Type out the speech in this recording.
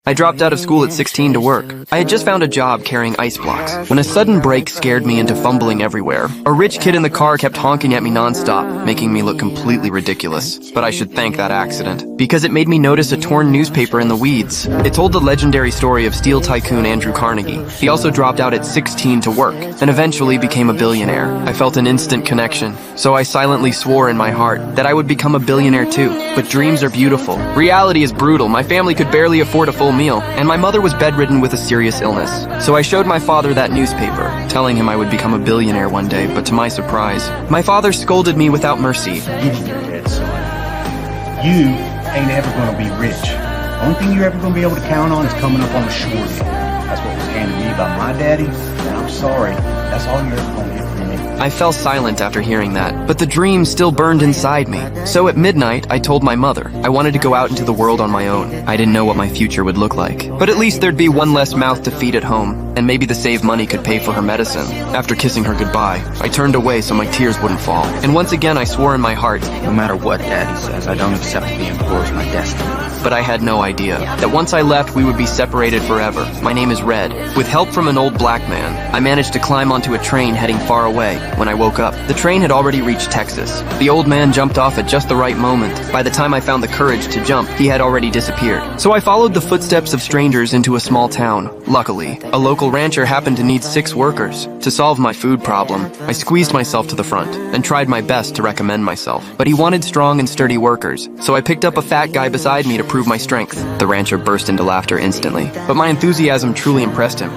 I dropped out of school at 16 to work. I had just found a job carrying ice blocks when a sudden break scared me into fumbling everywhere. A rich kid in the car kept honking at me nonstop, making me look completely ridiculous. But I should thank that accident, because it made me notice a torn newspaper in the weeds. It told the legendary story of steel tycoon Andrew Carnegie. He also dropped out at 16 to work, and eventually became a billionaire. I felt an instant connection, so I silently swore in my heart that I would become a billionaire too. But dreams are beautiful. Reality is brutal. My family could barely afford a full meal, and my mother was bedridden with a serious illness. So I showed my father that newspaper, telling him I would become a billionaire one day, but to my surprise, my father scolded me without mercy. Give me your head, son. You ain't ever gonna be rich. The only thing you're ever gonna be able to count on is coming up on a shore deal. That's what was handed me by my daddy, and I'm sorry, that's all you're ever gonna get from me. I fell silent after hearing that, but the dream still burned inside me. So at midnight, I told my mother I wanted to go out into the world on my own. I didn't know what my future would look like, but at least there'd be one less mouth to feed at home, and maybe the saved money could pay for her medicine. After kissing her goodbye, I turned away so my tears wouldn't fall, and once again I swore in my heart, no matter what Daddy says, I don't accept to be enforced my destiny. But I had no idea that once I left, we would be separated forever. My name is Red. With help from an old black man, I managed to climb onto a train heading far away. When I woke up, the train had already reached Texas. The old man jumped off at just the right moment. By the time I found the courage to jump, he had already disappeared. So I followed the footsteps of strangers into a small town. Luckily, a local rancher happened to need 6 workers. To solve my food problem, I squeezed myself to the front and tried my best to recommend myself. But he wanted strong and sturdy workers, so I picked up a fat guy beside me to prove my strength. The rancher burst into laughter instantly, but my enthusiasm truly impressed him.